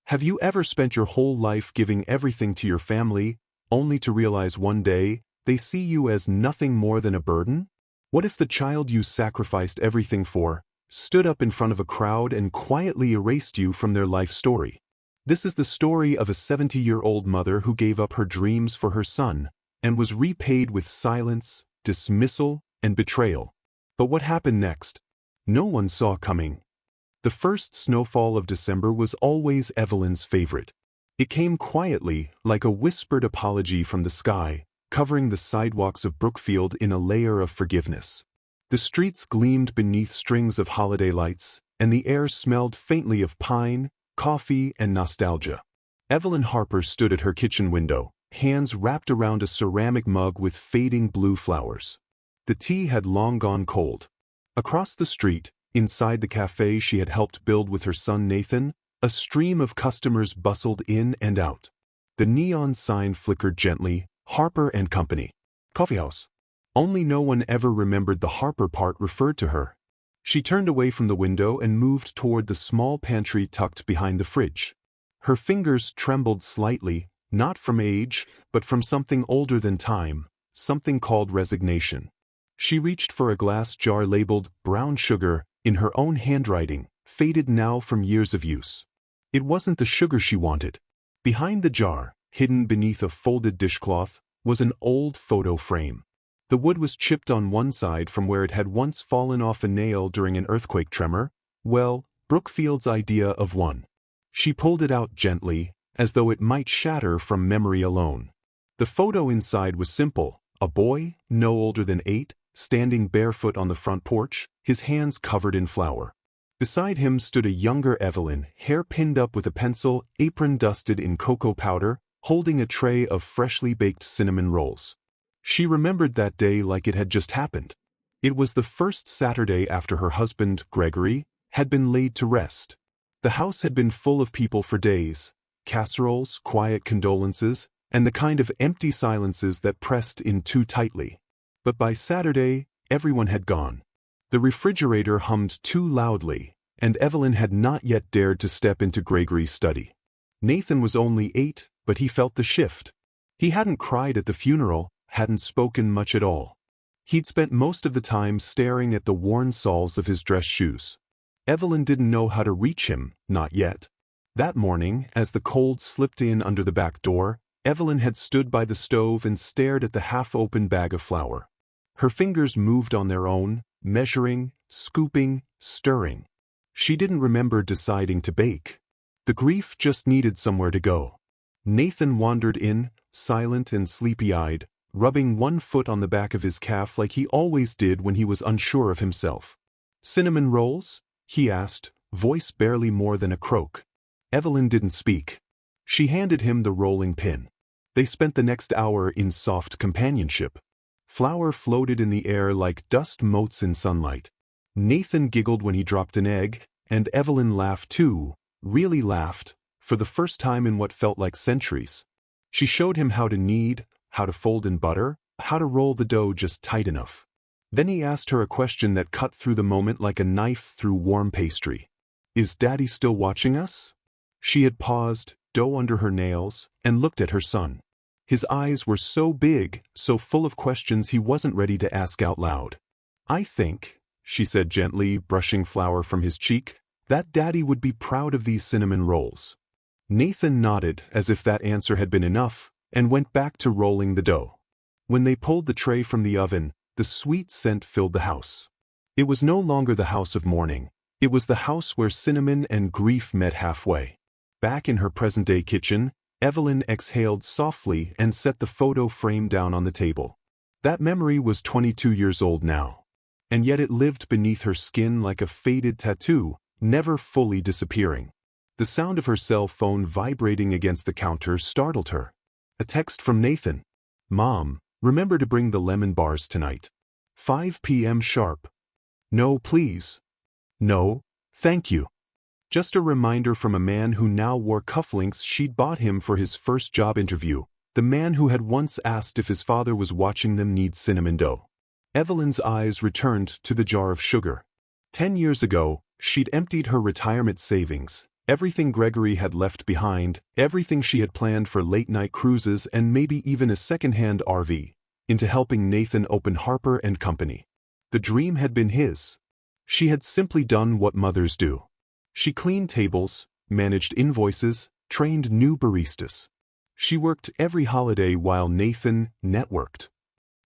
Have you ever spent your whole life giving everything to your family, only to realize one day they see you as nothing more than a burden? What if the child you sacrificed everything for stood up in front of a crowd and quietly erased you from their life story? This is the story of a 70-year-old mother who gave up her dreams for her son and was repaid with silence, dismissal, and betrayal. But what happened next? No one saw coming. The first snowfall of December was always Evelyn's favorite. It came quietly, like a whispered apology from the sky, covering the sidewalks of Brookfield in a layer of forgiveness. The streets gleamed beneath strings of holiday lights, and the air smelled faintly of pine, coffee, and nostalgia. Evelyn Harper stood at her kitchen window, hands wrapped around a ceramic mug with fading blue flowers. The tea had long gone cold. Across the street, inside the cafe she had helped build with her son Nathan, a stream of customers bustled in and out. The neon sign flickered gently, Harper and Company. Coffeehouse. Only no one ever remembered the Harper part referred to her. She turned away from the window and moved toward the small pantry tucked behind the fridge. Her fingers trembled slightly, not from age, but from something older than time, something called resignation. She reached for a glass jar labeled brown sugar, in her own handwriting, faded now from years of use. It wasn't the sugar she wanted. Behind the jar, hidden beneath a folded dishcloth, was an old photo frame. The wood was chipped on one side from where it had once fallen off a nail during an earthquake tremor, well, Brookfield's idea of one. She pulled it out gently, as though it might shatter from memory alone. The photo inside was simple: a boy, no older than 8, standing barefoot on the front porch, his hands covered in flour. Beside him stood a younger Evelyn, hair pinned up with a pencil, apron dusted in cocoa powder, holding a tray of freshly baked cinnamon rolls. She remembered that day like it had just happened. It was the first Saturday after her husband, Gregory, had been laid to rest. The house had been full of people for days: casseroles, quiet condolences, and the kind of empty silences that pressed in too tightly. But by Saturday, everyone had gone. The refrigerator hummed too loudly, and Evelyn had not yet dared to step into Gregory's study. Nathan was only 8, but he felt the shift. He hadn't cried at the funeral, hadn't spoken much at all. He'd spent most of the time staring at the worn soles of his dress shoes. Evelyn didn't know how to reach him, not yet. That morning, as the cold slipped in under the back door, Evelyn had stood by the stove and stared at the half-open bag of flour. Her fingers moved on their own, measuring, scooping, stirring. She didn't remember deciding to bake. The grief just needed somewhere to go. Nathan wandered in, silent and sleepy-eyed, rubbing one foot on the back of his calf like he always did when he was unsure of himself. "Cinnamon rolls?" he asked, voice barely more than a croak. Evelyn didn't speak. She handed him the rolling pin. They spent the next hour in soft companionship. Flour floated in the air like dust motes in sunlight. Nathan giggled when he dropped an egg, and Evelyn laughed too, really laughed, for the first time in what felt like centuries. She showed him how to knead, how to fold in butter, how to roll the dough just tight enough. Then he asked her a question that cut through the moment like a knife through warm pastry. "Is Daddy still watching us?" She had paused, dough under her nails, and looked at her son. His eyes were so big, so full of questions he wasn't ready to ask out loud. "I think," she said gently, brushing flour from his cheek, "that Daddy would be proud of these cinnamon rolls." Nathan nodded as if that answer had been enough, and went back to rolling the dough. When they pulled the tray from the oven, the sweet scent filled the house. It was no longer the house of mourning. It was the house where cinnamon and grief met halfway. Back in her present-day kitchen, Evelyn exhaled softly and set the photo frame down on the table. That memory was 22 years old now. And yet it lived beneath her skin like a faded tattoo, never fully disappearing. The sound of her cell phone vibrating against the counter startled her. A text from Nathan. "Mom, remember to bring the lemon bars tonight. 5 p.m. sharp." "No, please." "No, thank you." Just a reminder from a man who now wore cufflinks she'd bought him for his first job interview, the man who had once asked if his father was watching them knead cinnamon dough. Evelyn's eyes returned to the jar of sugar. 10 years ago, she'd emptied her retirement savings, Everything Gregory had left behind, everything she had planned for late-night cruises and maybe even a second-hand RV, into helping Nathan open Harper & Company. The dream had been his. She had simply done what mothers do. She cleaned tables, managed invoices, trained new baristas. She worked every holiday while Nathan networked.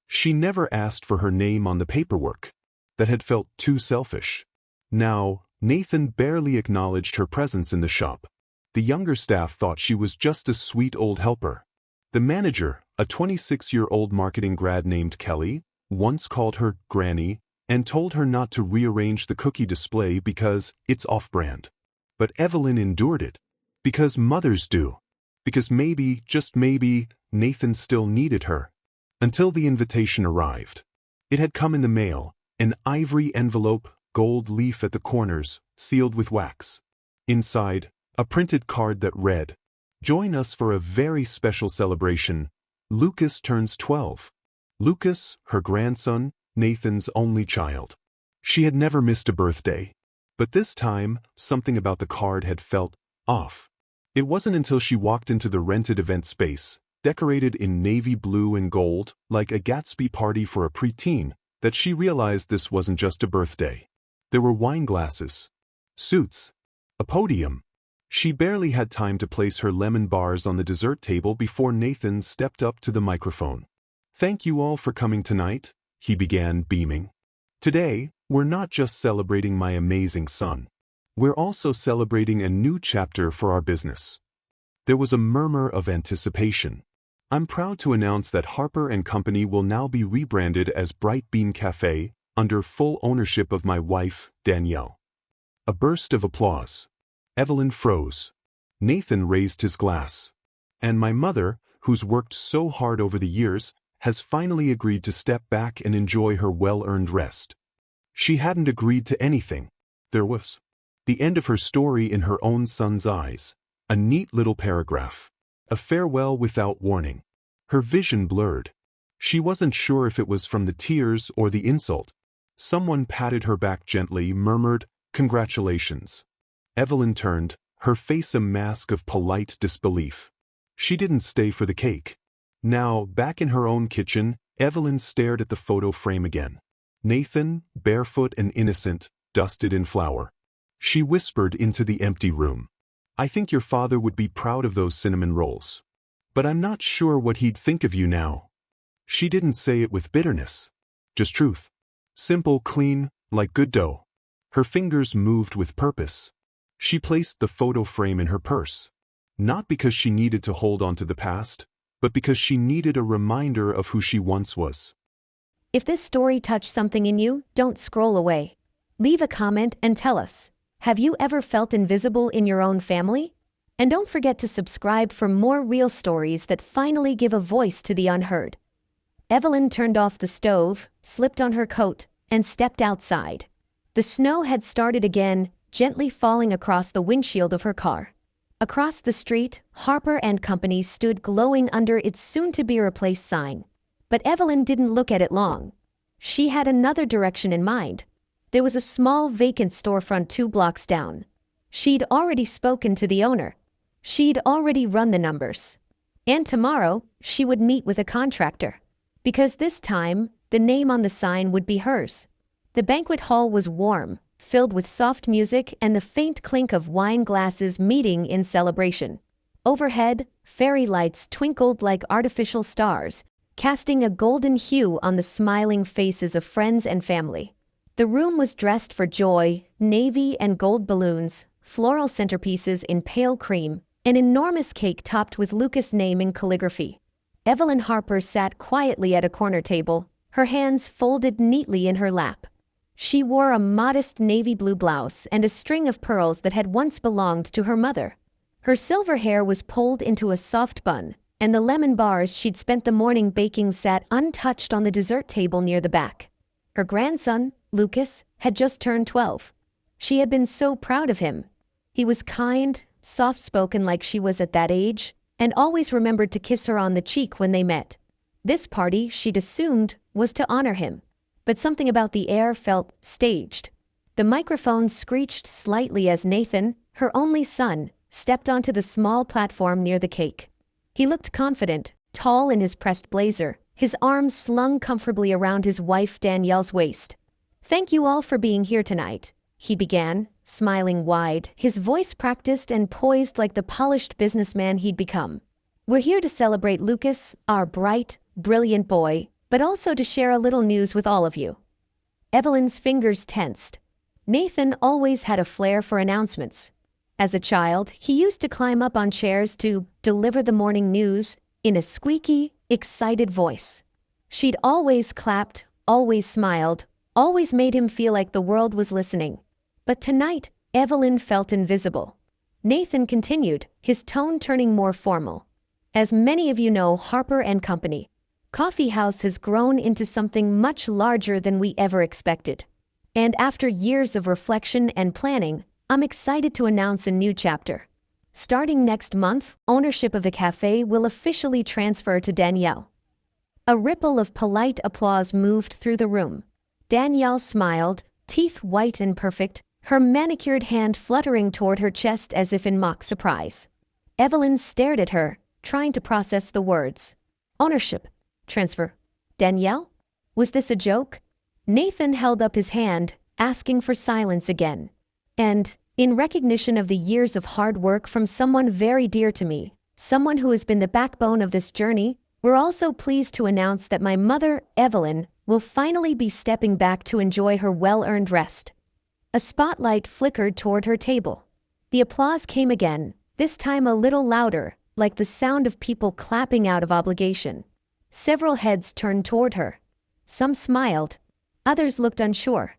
She never asked for her name on the paperwork. That had felt too selfish. Now, Nathan barely acknowledged her presence in the shop. The younger staff thought she was just a sweet old helper. The manager, a 26-year-old marketing grad named Kelly, once called her Granny and told her not to rearrange the cookie display because it's off-brand. But Evelyn endured it. Because mothers do. Because maybe, just maybe, Nathan still needed her. Until the invitation arrived. It had come in the mail, an ivory envelope, gold leaf at the corners, sealed with wax. Inside, a printed card that read, "Join us for a very special celebration. Lucas turns 12. Lucas, her grandson, Nathan's only child." She had never missed a birthday. But this time, something about the card had felt off. It wasn't until she walked into the rented event space, decorated in navy blue and gold, like a Gatsby party for a preteen, that she realized this wasn't just a birthday. There were wine glasses, suits, a podium. She barely had time to place her lemon bars on the dessert table before Nathan stepped up to the microphone. "Thank you all for coming tonight," he began, beaming. "Today, we're not just celebrating my amazing son. We're also celebrating a new chapter for our business." There was a murmur of anticipation. "I'm proud to announce that Harper & Company will now be rebranded as Bright Bean Cafe, under full ownership of my wife, Danielle." A burst of applause. Evelyn froze. Nathan raised his glass. "And my mother, who's worked so hard over the years, has finally agreed to step back and enjoy her well-earned rest." She hadn't agreed to anything. There was the end of her story in her own son's eyes. A neat little paragraph. A farewell without warning. Her vision blurred. She wasn't sure if it was from the tears or the insult. Someone patted her back gently, murmured, "Congratulations." Evelyn turned, her face a mask of polite disbelief. She didn't stay for the cake. Now, back in her own kitchen, Evelyn stared at the photo frame again. Nathan, barefoot and innocent, dusted in flour. She whispered into the empty room. "I think your father would be proud of those cinnamon rolls. But I'm not sure what he'd think of you now." She didn't say it with bitterness. Just truth. Simple, clean, like good dough. Her fingers moved with purpose. She placed the photo frame in her purse. Not because she needed to hold on to the past, but because she needed a reminder of who she once was. If this story touched something in you, don't scroll away. Leave a comment and tell us. Have you ever felt invisible in your own family? And don't forget to subscribe for more real stories that finally give a voice to the unheard. Evelyn turned off the stove, slipped on her coat, and stepped outside. The snow had started again, gently falling across the windshield of her car. Across the street, Harper & Company stood glowing under its soon-to-be-replaced sign. But Evelyn didn't look at it long. She had another direction in mind. There was a small vacant storefront 2 blocks down. She'd already spoken to the owner. She'd already run the numbers. And tomorrow, she would meet with a contractor. Because this time, the name on the sign would be hers. The banquet hall was warm, filled with soft music and the faint clink of wine glasses meeting in celebration. Overhead, fairy lights twinkled like artificial stars, casting a golden hue on the smiling faces of friends and family. The room was dressed for joy, navy and gold balloons, floral centerpieces in pale cream, an enormous cake topped with Lucas' name in calligraphy. Evelyn Harper sat quietly at a corner table, her hands folded neatly in her lap. She wore a modest navy blue blouse and a string of pearls that had once belonged to her mother. Her silver hair was pulled into a soft bun, and the lemon bars she'd spent the morning baking sat untouched on the dessert table near the back. Her grandson, Lucas, had just turned 12. She had been so proud of him. He was kind, soft-spoken like she was at that age, and always remembered to kiss her on the cheek when they met. This party, she'd assumed, was to honor him. But something about the air felt staged. The microphone screeched slightly as Nathan, her only son, stepped onto the small platform near the cake. He looked confident, tall in his pressed blazer, his arms slung comfortably around his wife Danielle's waist. "Thank you all for being here tonight," he began, smiling wide, his voice practiced and poised like the polished businessman he'd become. "We're here to celebrate Lucas, our bright, brilliant boy, but also to share a little news with all of you." Evelyn's fingers tensed. Nathan always had a flair for announcements. As a child, he used to climb up on chairs to deliver the morning news in a squeaky, excited voice. She'd always clapped, always smiled, always made him feel like the world was listening. But tonight, Evelyn felt invisible. Nathan continued, his tone turning more formal. "As many of you know, Harper & Company Coffee House has grown into something much larger than we ever expected. And after years of reflection and planning, I'm excited to announce a new chapter. Starting next month, ownership of the cafe will officially transfer to Danielle." A ripple of polite applause moved through the room. Danielle smiled, teeth white and perfect, her manicured hand fluttering toward her chest as if in mock surprise. Evelyn stared at her, trying to process the words. Ownership. Transfer. Danielle? Was this a joke? Nathan held up his hand, asking for silence again. "And, in recognition of the years of hard work from someone very dear to me, someone who has been the backbone of this journey, we're also pleased to announce that my mother, Evelyn, will finally be stepping back to enjoy her well-earned rest." A spotlight flickered toward her table. The applause came again, this time a little louder, like the sound of people clapping out of obligation. Several heads turned toward her. Some smiled. Others looked unsure.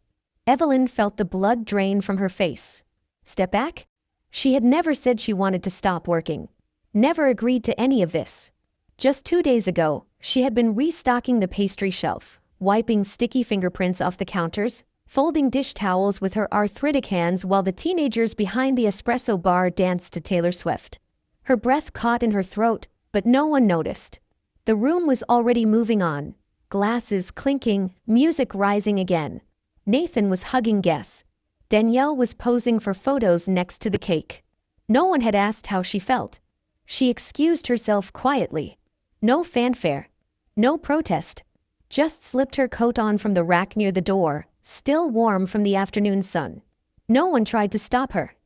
Evelyn felt the blood drain from her face. Step back? She had never said she wanted to stop working. Never agreed to any of this. Just 2 days ago, she had been restocking the pastry shelf, wiping sticky fingerprints off the counters, folding dish towels with her arthritic hands while the teenagers behind the espresso bar danced to Taylor Swift. Her breath caught in her throat, but no one noticed. The room was already moving on, glasses clinking, music rising again. Nathan was hugging guests. Danielle was posing for photos next to the cake. No one had asked how she felt. She excused herself quietly. No fanfare. No protest. Just slipped her coat on from the rack near the door, still warm from the afternoon sun. No one tried to stop her.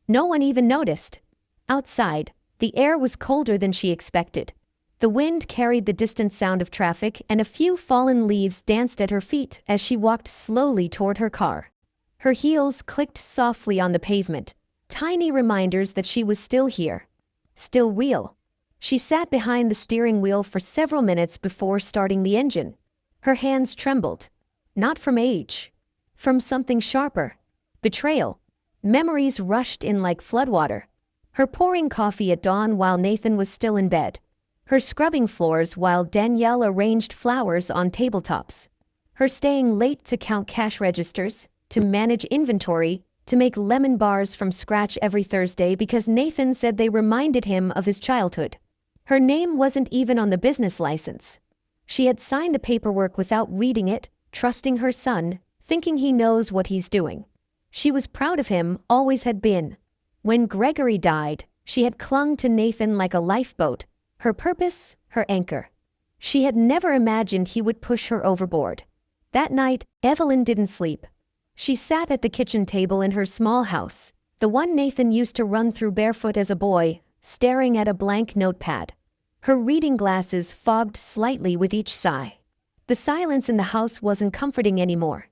No one even noticed. Outside, the air was colder than she expected. The wind carried the distant sound of traffic, and a few fallen leaves danced at her feet as she walked slowly toward her car. Her heels clicked softly on the pavement, tiny reminders that she was still here. Still real. She sat behind the steering wheel for several minutes before starting the engine. Her hands trembled. Not from age. From something sharper. Betrayal. Memories rushed in like floodwater. Her pouring coffee at dawn while Nathan was still in bed. Her scrubbing floors while Danielle arranged flowers on tabletops. Her staying late to count cash registers, to manage inventory, to make lemon bars from scratch every Thursday because Nathan said they reminded him of his childhood. Her name wasn't even on the business license. She had signed the paperwork without reading it, trusting her son, thinking he knows what he's doing. She was proud of him, always had been. When Gregory died, she had clung to Nathan like a lifeboat, her purpose, her anchor. She had never imagined he would push her overboard. That night, Evelyn didn't sleep. She sat at the kitchen table in her small house, the one Nathan used to run through barefoot as a boy, staring at a blank notepad. Her reading glasses fogged slightly with each sigh. The silence in the house wasn't comforting anymore.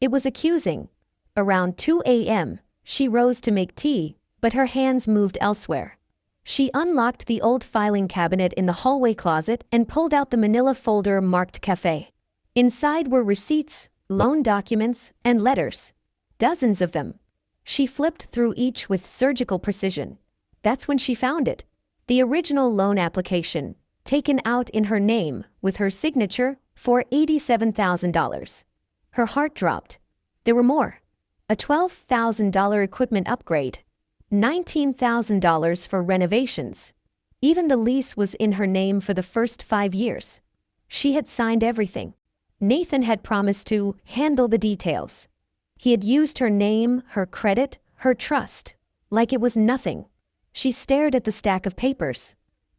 It was accusing. Around 2 a.m., she rose to make tea, but her hands moved elsewhere. She unlocked the old filing cabinet in the hallway closet and pulled out the manila folder marked cafe. Inside were receipts, loan documents, and letters. Dozens of them. She flipped through each with surgical precision. That's when she found it. The original loan application, taken out in her name, with her signature, for $87,000. Her heart dropped. There were more. A $12,000 equipment upgrade. $19,000 for renovations. Even the lease was in her name for the first 5 years. She had signed everything. Nathan had promised to handle the details. He had used her name, her credit, her trust. like it was nothing. She stared at the stack of papers.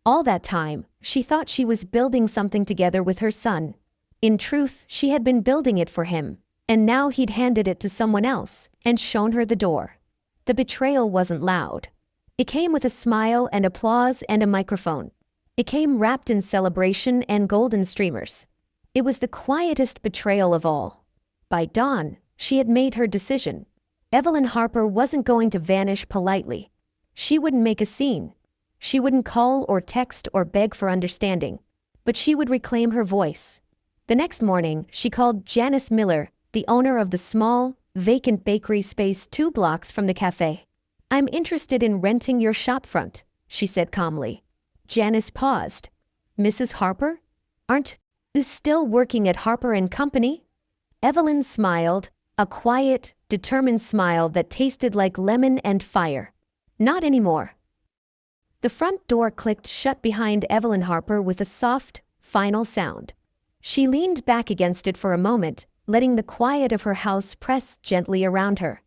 All that time, she thought she was building something together with her son. In truth, she had been building it for him, and now he'd handed it to someone else and shown her the door. The betrayal wasn't loud. It came with a smile and applause and a microphone. It came wrapped in celebration and golden streamers. It was the quietest betrayal of all. By dawn, she had made her decision. Evelyn Harper wasn't going to vanish politely. She wouldn't make a scene. She wouldn't call or text or beg for understanding. But she would reclaim her voice. The next morning, she called Janice Miller, the owner of the small, vacant bakery space 2 blocks from the cafe. "I'm interested in renting your shopfront," she said calmly. Janice paused. "Mrs. Harper? Aren't you still working at Harper & Company?" Evelyn smiled, a quiet, determined smile that tasted like lemon and fire. "Not anymore." The front door clicked shut behind Evelyn Harper with a soft, final sound. She leaned back against it for a moment, letting the quiet of her house press gently around her.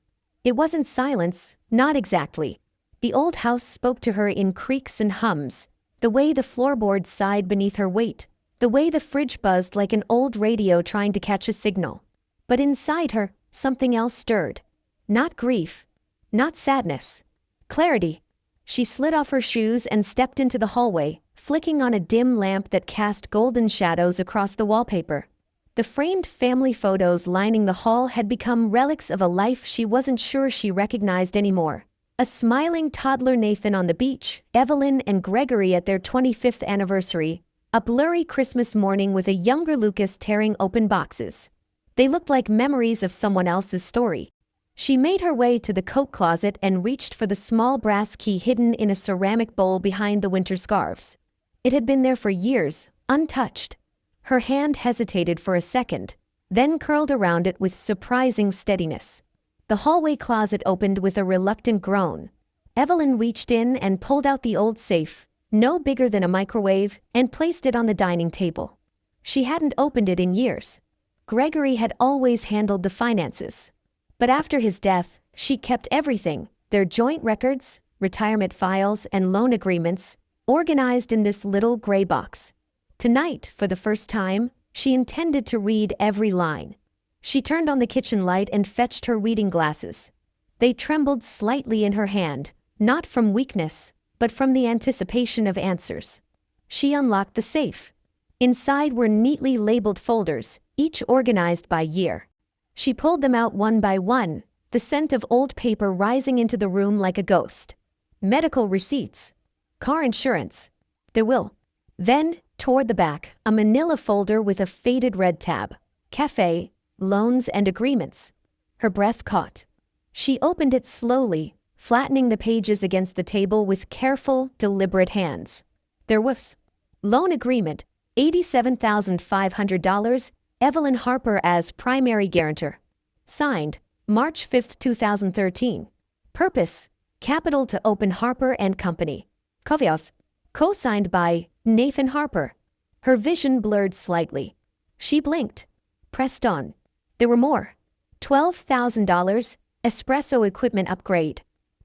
It wasn't silence, not exactly. The old house spoke to her in creaks and hums, the way the floorboards sighed beneath her weight, the way the fridge buzzed like an old radio trying to catch a signal. But inside her, something else stirred. Not grief, not sadness. Clarity. She slid off her shoes and stepped into the hallway, flicking on a dim lamp that cast golden shadows across the wallpaper. The framed family photos lining the hall had become relics of a life she wasn't sure she recognized anymore. A smiling toddler Nathan on the beach, Evelyn and Gregory at their 25th anniversary, a blurry Christmas morning with a younger Lucas tearing open boxes. They looked like memories of someone else's story. She made her way to the coat closet and reached for the small brass key hidden in a ceramic bowl behind the winter scarves. It had been there for years, untouched. Her hand hesitated for a second, then curled around it with surprising steadiness. The hallway closet opened with a reluctant groan. Evelyn reached in and pulled out the old safe, no bigger than a microwave, and placed it on the dining table. She hadn't opened it in years. Gregory had always handled the finances. But after his death, she kept everything, their joint records, retirement files, and loan agreements, organized in this little gray box. Tonight, for the first time, she intended to read every line. She turned on the kitchen light and fetched her reading glasses. They trembled slightly in her hand, not from weakness, but from the anticipation of answers. She unlocked the safe. Inside were neatly labeled folders, each organized by year. She pulled them out one by one, the scent of old paper rising into the room like a ghost. Medical receipts, car insurance, their will. Then, toward the back, a manila folder with a faded red tab. Cafe, loans and agreements. Her breath caught. She opened it slowly, flattening the pages against the table with careful, deliberate hands. There was loan agreement, $87,500, Evelyn Harper as primary guarantor. Signed, March 5, 2013. Purpose, capital to open Harper & Company. Covios, co-signed by Nathan Harper. Her vision blurred slightly. She blinked. Pressed on. There were more. $12,000, espresso equipment upgrade.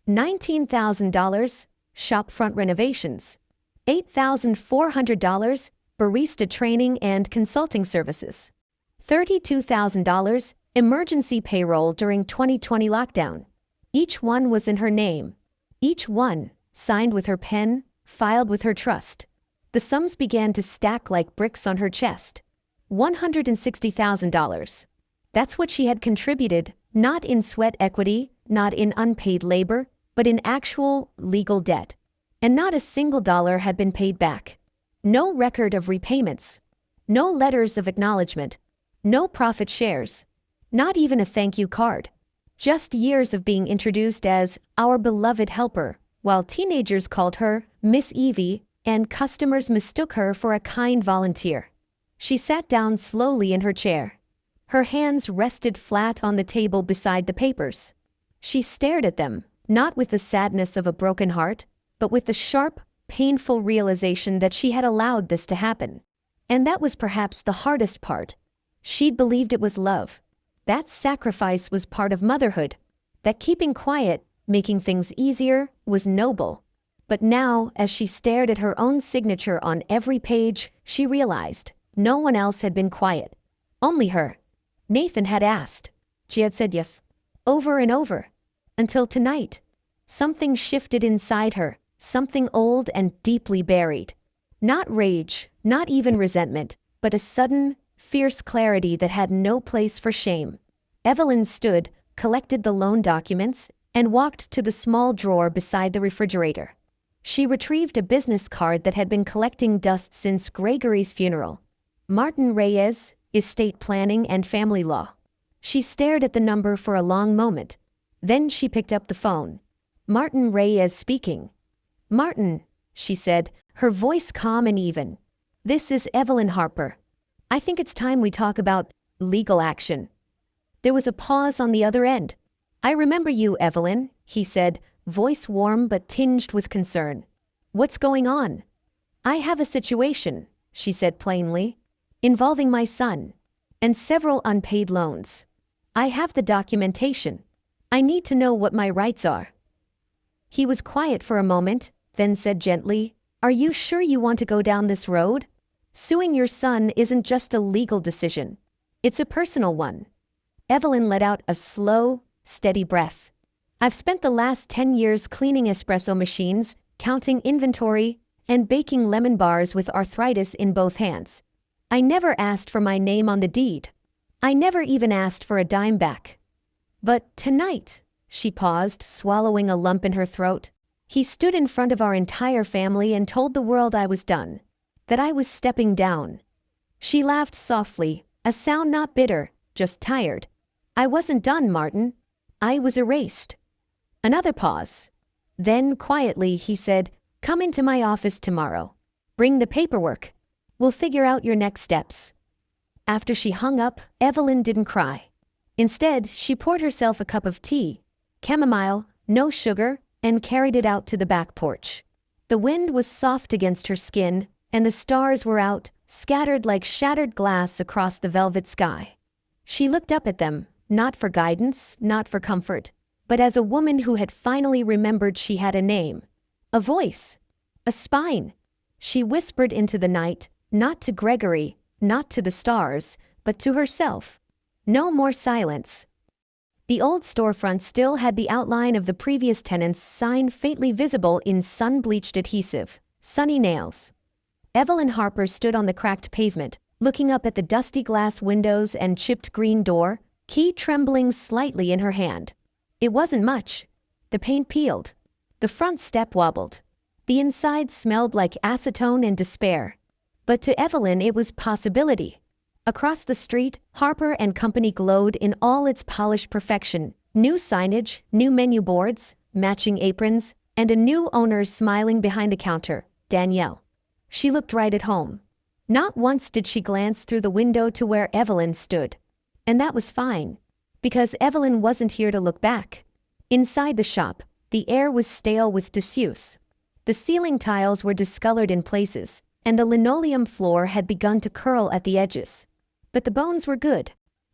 $19,000, shopfront renovations. $8,400, barista training and consulting services. $32,000, emergency payroll during 2020 lockdown. Each one was in her name. Each one, signed with her pen, filed with her trust. The sums began to stack like bricks on her chest. $160,000. That's what she had contributed, not in sweat equity, not in unpaid labor, but in actual, legal debt. And not a single dollar had been paid back. No record of repayments. No letters of acknowledgement. No profit shares. Not even a thank you card. Just years of being introduced as our beloved helper, while teenagers called her Miss Evie and customers mistook her for a kind volunteer. She sat down slowly in her chair. Her hands rested flat on the table beside the papers. She stared at them, not with the sadness of a broken heart, but with the sharp, painful realization that she had allowed this to happen. And that was perhaps the hardest part. She'd believed it was love. That sacrifice was part of motherhood. That keeping quiet, making things easier, was noble. But now, as she stared at her own signature on every page, she realized no one else had been quiet. Only her. Nathan had asked. She had said yes. Over and over. Until tonight. Something shifted inside her, something old and deeply buried. Not rage, not even resentment, but a sudden, fierce clarity that had no place for shame. Evelyn stood, collected the loan documents, and walked to the small drawer beside the refrigerator. She retrieved a business card that had been collecting dust since Gregory's funeral. Martin Reyes, Estate Planning and Family Law. She stared at the number for a long moment. Then she picked up the phone. Martin Reyes speaking. "Martin," she said, her voice calm and even. "This is Evelyn Harper. I think it's time we talk about legal action." There was a pause on the other end. "I remember you, Evelyn," he said, voice warm but tinged with concern. "What's going on?" "I have a situation," she said plainly, "involving my son and several unpaid loans. I have the documentation. I need to know what my rights are." He was quiet for a moment, then said gently, "Are you sure you want to go down this road? Suing your son isn't just a legal decision. It's a personal one." Evelyn let out a slow, steady breath. "I've spent the last 10 years cleaning espresso machines, counting inventory, and baking lemon bars with arthritis in both hands. I never asked for my name on the deed. I never even asked for a dime back. But tonight," she paused, swallowing a lump in her throat, "he stood in front of our entire family and told the world I was done. That I was stepping down." She laughed softly, a sound not bitter, just tired. "I wasn't done, Martin. I was erased." Another pause. Then, quietly, he said, "Come into my office tomorrow. Bring the paperwork. We'll figure out your next steps." After she hung up, Evelyn didn't cry. Instead, she poured herself a cup of tea, chamomile, no sugar, and carried it out to the back porch. The wind was soft against her skin, and the stars were out, scattered like shattered glass across the velvet sky. She looked up at them, not for guidance, not for comfort, but as a woman who had finally remembered she had a name, a voice, a spine. She whispered into the night, not to Gregory, not to the stars, but to herself. No more silence. The old storefront still had the outline of the previous tenant's sign faintly visible in sun-bleached adhesive, "Sunny Nails." Evelyn Harper stood on the cracked pavement, looking up at the dusty glass windows and chipped green door, key trembling slightly in her hand. It wasn't much. The paint peeled. The front step wobbled. The inside smelled like acetone and despair. But to Evelyn it was possibility. Across the street, Harper and Company glowed in all its polished perfection. New signage, new menu boards, matching aprons, and a new owner smiling behind the counter, Danielle. She looked right at home. Not once did she glance through the window to where Evelyn stood. And that was fine, because Evelyn wasn't here to look back. Inside the shop, the air was stale with disuse. The ceiling tiles were discolored in places, and the linoleum floor had begun to curl at the edges. But the bones were good.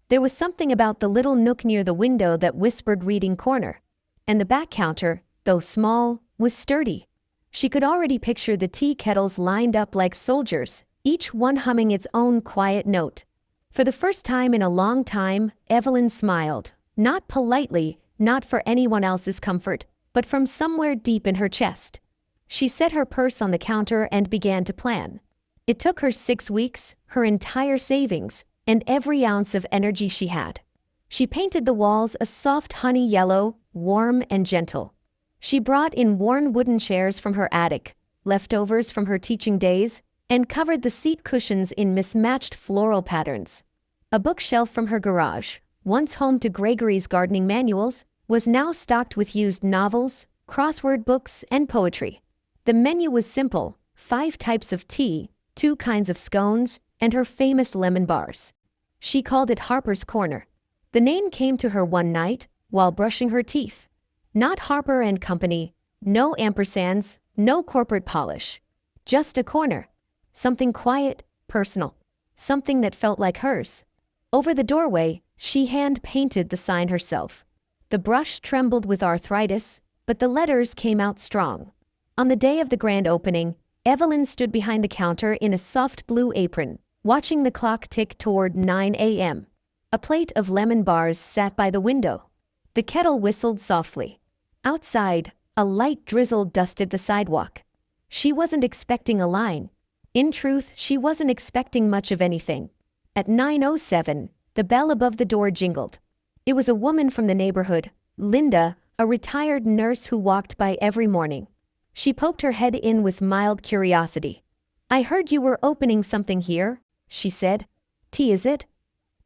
There was something about the little nook near the window that whispered reading corner. And the back counter, though small, was sturdy. She could already picture the tea kettles lined up like soldiers, each one humming its own quiet note. For the first time in a long time, Evelyn smiled, not politely, not for anyone else's comfort, but from somewhere deep in her chest. She set her purse on the counter and began to plan. It took her 6 weeks, her entire savings, and every ounce of energy she had. She painted the walls a soft honey yellow, warm and gentle. She brought in worn wooden chairs from her attic, leftovers from her teaching days, and covered the seat cushions in mismatched floral patterns. A bookshelf from her garage, once home to Gregory's gardening manuals, was now stocked with used novels, crossword books, and poetry. The menu was simple: 5 types of tea, 2 kinds of scones, and her famous lemon bars. She called it Harper's Corner. The name came to her one night while brushing her teeth. Not Harper and Company, no ampersands, no corporate polish. Just a corner. Something quiet, personal. Something that felt like hers. Over the doorway, she hand-painted the sign herself. The brush trembled with arthritis, but the letters came out strong. On the day of the grand opening, Evelyn stood behind the counter in a soft blue apron, watching the clock tick toward 9 a.m. A plate of lemon bars sat by the window. The kettle whistled softly. Outside, a light drizzle dusted the sidewalk. She wasn't expecting a line. In truth, she wasn't expecting much of anything. At 9:07, the bell above the door jingled. It was a woman from the neighborhood, Linda, a retired nurse who walked by every morning. She poked her head in with mild curiosity. "I heard you were opening something here," she said. "Tea, is it?"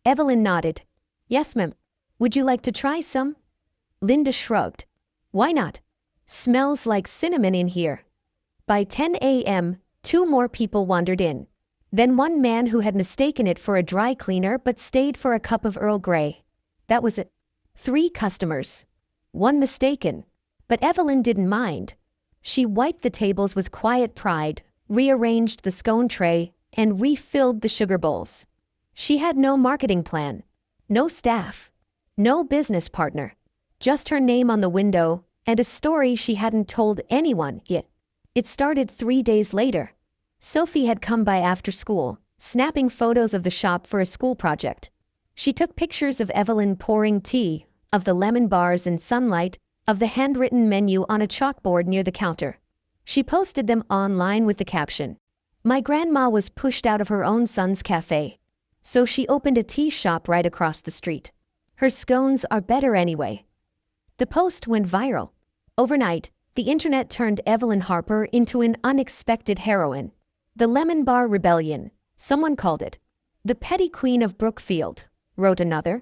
Evelyn nodded. "Yes, ma'am. Would you like to try some?" Linda shrugged. "Why not? Smells like cinnamon in here." By 10 a.m., 2 more people wandered in. Then one man who had mistaken it for a dry cleaner but stayed for a cup of Earl Grey. That was it. 3 customers. 1 mistaken. But Evelyn didn't mind. She wiped the tables with quiet pride, rearranged the scone tray, and refilled the sugar bowls. She had no marketing plan, no staff, no business partner, just her name on the window and a story she hadn't told anyone yet. It started 3 days later. Sophie had come by after school, snapping photos of the shop for a school project. She took pictures of Evelyn pouring tea, of the lemon bars in sunlight, of the handwritten menu on a chalkboard near the counter. She posted them online with the caption, "My grandma was pushed out of her own son's cafe, so she opened a tea shop right across the street. Her scones are better anyway." The post went viral. Overnight, the internet turned Evelyn Harper into an unexpected heroine. "The Lemon Bar Rebellion," someone called it. "The Petty Queen of Brookfield," wrote another.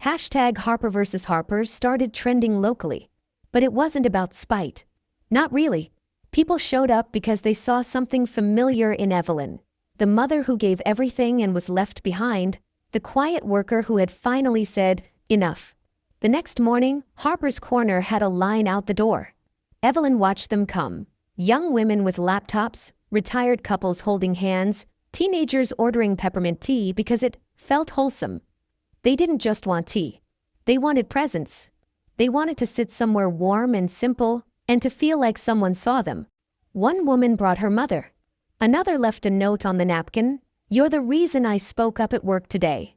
Hashtag Harper vs. Harper started trending locally. But it wasn't about spite. Not really. People showed up because they saw something familiar in Evelyn. The mother who gave everything and was left behind. The quiet worker who had finally said, "Enough." The next morning, Harper's Corner had a line out the door. Evelyn watched them come. Young women with laptops, retired couples holding hands, teenagers ordering peppermint tea because it felt wholesome. They didn't just want tea. They wanted presents. They wanted to sit somewhere warm and simple, and to feel like someone saw them. One woman brought her mother. Another left a note on the napkin, "You're the reason I spoke up at work today."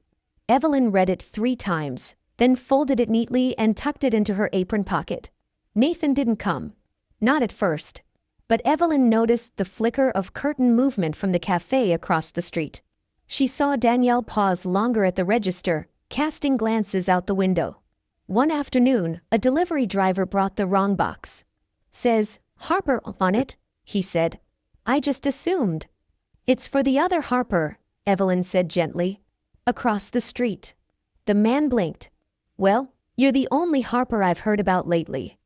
Evelyn read it 3 times, then folded it neatly and tucked it into her apron pocket. Nathan didn't come. Not at first. But Evelyn noticed the flicker of curtain movement from the cafe across the street. She saw Danielle pause longer at the register, casting glances out the window. One afternoon, a delivery driver brought the wrong box. "Says Harper on it," he said. "I just assumed." "It's for the other Harper," Evelyn said gently. "Across the street." The man blinked. "Well, you're the only Harper I've heard about lately."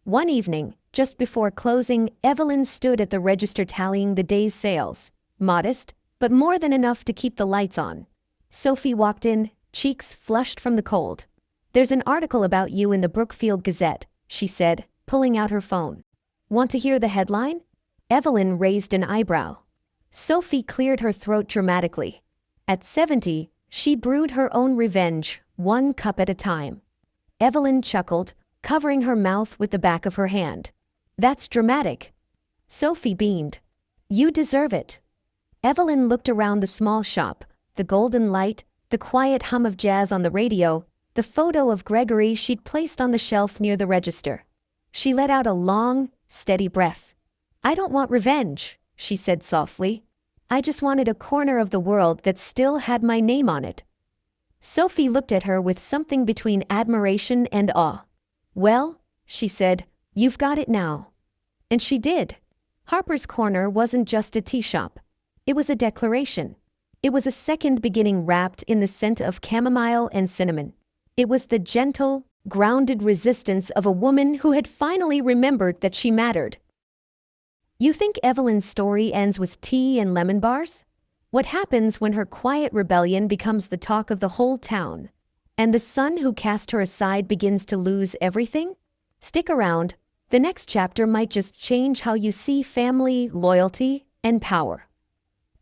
One evening, just before closing, Evelyn stood at the register tallying the day's sales. Modest, but more than enough to keep the lights on. Sophie walked in, cheeks flushed from the cold. "There's an article about you in the Brookfield Gazette," she said, pulling out her phone. "Want to hear the headline?" Evelyn raised an eyebrow. Sophie cleared her throat dramatically. At 70, she brewed her own revenge, 1 cup at a time. Evelyn chuckled, covering her mouth with the back of her hand. "That's dramatic." Sophie beamed. "You deserve it." Evelyn looked around the small shop, the golden light, the quiet hum of jazz on the radio, the photo of Gregory she'd placed on the shelf near the register. She let out a long, steady breath. "I don't want revenge," she said softly. "I just wanted a corner of the world that still had my name on it." Sophie looked at her with something between admiration and awe. "Well," she said, "you've got it now." And she did. Harper's Corner wasn't just a tea shop. It was a declaration. It was a second beginning wrapped in the scent of chamomile and cinnamon. It was the gentle, grounded resistance of a woman who had finally remembered that she mattered. You think Evelyn's story ends with tea and lemon bars? What happens when her quiet rebellion becomes the talk of the whole town? And the son who cast her aside begins to lose everything? Stick around. The next chapter might just change how you see family, loyalty, and power.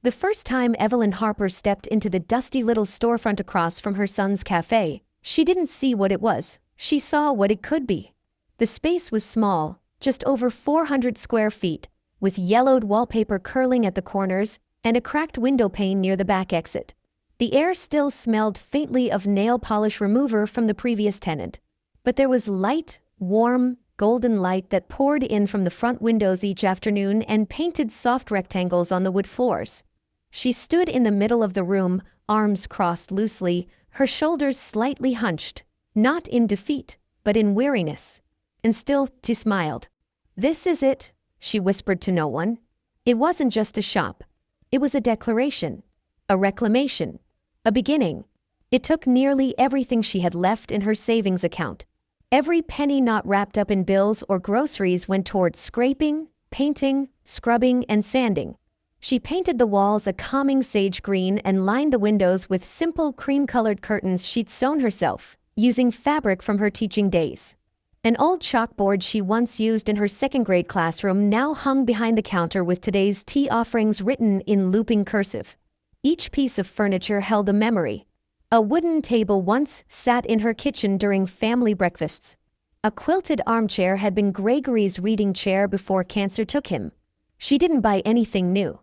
The first time Evelyn Harper stepped into the dusty little storefront across from her son's cafe, she didn't see what it was. She saw what it could be. The space was small, just over 400 square feet, with yellowed wallpaper curling at the corners and a cracked window pane near the back exit. The air still smelled faintly of nail polish remover from the previous tenant. But there was light, warm, golden light that poured in from the front windows each afternoon and painted soft rectangles on the wood floors. She stood in the middle of the room, arms crossed loosely, her shoulders slightly hunched, not in defeat, but in weariness. And still, she smiled. "This is it," she whispered to no one. It wasn't just a shop. It was a declaration, a reclamation, a beginning. It took nearly everything she had left in her savings account. Every penny not wrapped up in bills or groceries went towards scraping, painting, scrubbing, and sanding. She painted the walls a calming sage green and lined the windows with simple cream-colored curtains she'd sewn herself, using fabric from her teaching days. An old chalkboard she once used in her second-grade classroom now hung behind the counter with today's tea offerings written in looping cursive. Each piece of furniture held a memory. A wooden table once sat in her kitchen during family breakfasts. A quilted armchair had been Gregory's reading chair before cancer took him. She didn't buy anything new.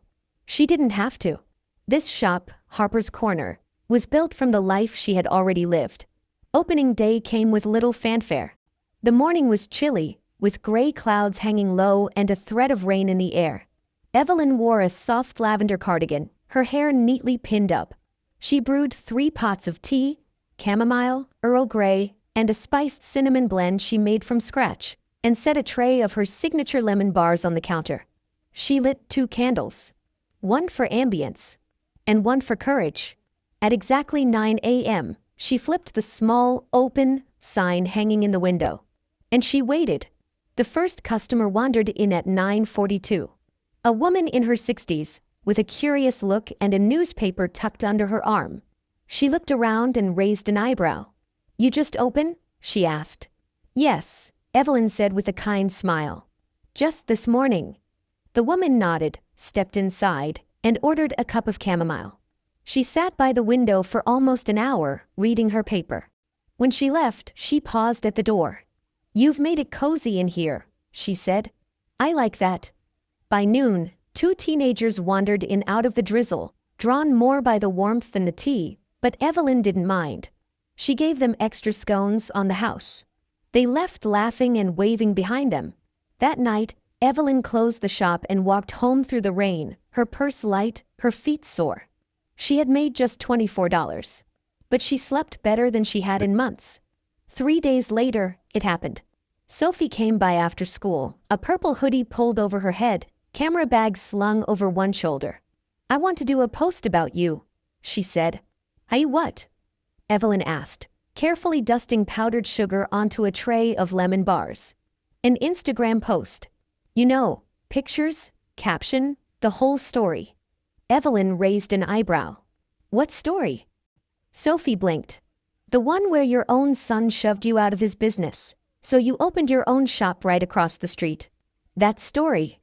She didn't have to. This shop, Harper's Corner, was built from the life she had already lived. Opening day came with little fanfare. The morning was chilly, with gray clouds hanging low and a threat of rain in the air. Evelyn wore a soft lavender cardigan, her hair neatly pinned up. She brewed 3 pots of tea, chamomile, Earl Grey, and a spiced cinnamon blend she made from scratch, and set a tray of her signature lemon bars on the counter. She lit 2 candles, one for ambience, and one for courage. At exactly 9 a.m., she flipped the small, open sign hanging in the window. And she waited. The first customer wandered in at 9:42. A woman in her 60s, with a curious look and a newspaper tucked under her arm. She looked around and raised an eyebrow. "You just open?" she asked. "Yes," Evelyn said with a kind smile. "Just this morning." The woman nodded, stepped inside, and ordered a cup of chamomile. She sat by the window for almost an hour, reading her paper. When she left, she paused at the door. "You've made it cozy in here," she said. "I like that." By noon, 2 teenagers wandered in out of the drizzle, drawn more by the warmth than the tea, but Evelyn didn't mind. She gave them extra scones on the house. They left laughing and waving behind them. That night, Evelyn closed the shop and walked home through the rain, her purse light, her feet sore. She had made just $24. But she slept better than she had in months. 3 days later, it happened. Sophie came by after school, a purple hoodie pulled over her head, camera bag slung over one shoulder. "I want to do a post about you," she said. "I what?" Evelyn asked, carefully dusting powdered sugar onto a tray of lemon bars. "An Instagram post. You know, pictures, caption, the whole story." Evelyn raised an eyebrow. "What story?" Sophie blinked. "The one where your own son shoved you out of his business, so you opened your own shop right across the street. That story."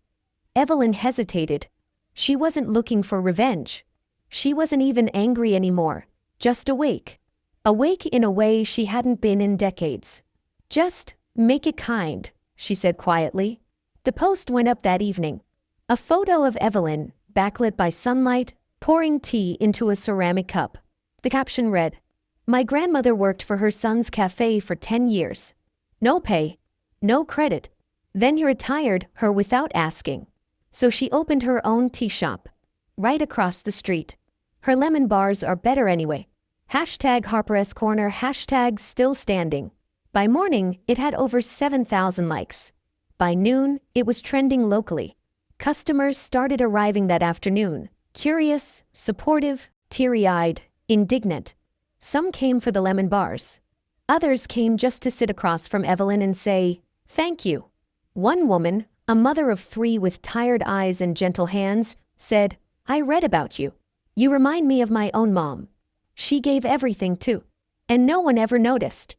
Evelyn hesitated. She wasn't looking for revenge. She wasn't even angry anymore, just awake. Awake in a way she hadn't been in decades. "Just make it kind," she said quietly. The post went up that evening. A photo of Evelyn, backlit by sunlight, pouring tea into a ceramic cup. The caption read, "My grandmother worked for her son's cafe for 10 years. No pay, no credit. Then he retired her without asking. So she opened her own tea shop, right across the street. Her lemon bars are better anyway. #Harper's Corner, #still standing." By morning, it had over 7,000 likes. By noon, it was trending locally. Customers started arriving that afternoon, curious, supportive, teary-eyed, indignant. Some came for the lemon bars. Others came just to sit across from Evelyn and say, "Thank you." One woman, a mother of 3 with tired eyes and gentle hands, said, "I read about you. You remind me of my own mom. She gave everything too. And no one ever noticed."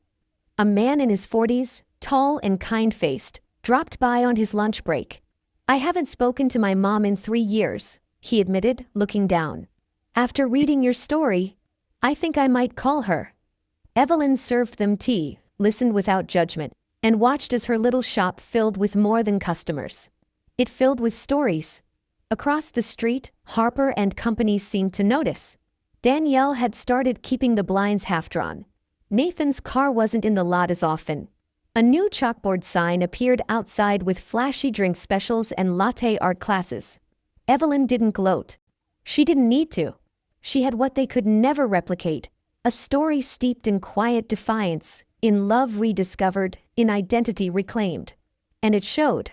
A man in his 40s, tall and kind-faced, dropped by on his lunch break. "I haven't spoken to my mom in 3 years," he admitted, looking down. "After reading your story, I think I might call her." Evelyn served them tea, listened without judgment, and watched as her little shop filled with more than customers. It filled with stories. Across the street, Harper and company seemed to notice. Danielle had started keeping the blinds half-drawn. Nathan's car wasn't in the lot as often. A new chalkboard sign appeared outside with flashy drink specials and latte art classes. Evelyn didn't gloat. She didn't need to. She had what they could never replicate, a story steeped in quiet defiance, in love rediscovered, in identity reclaimed. And it showed.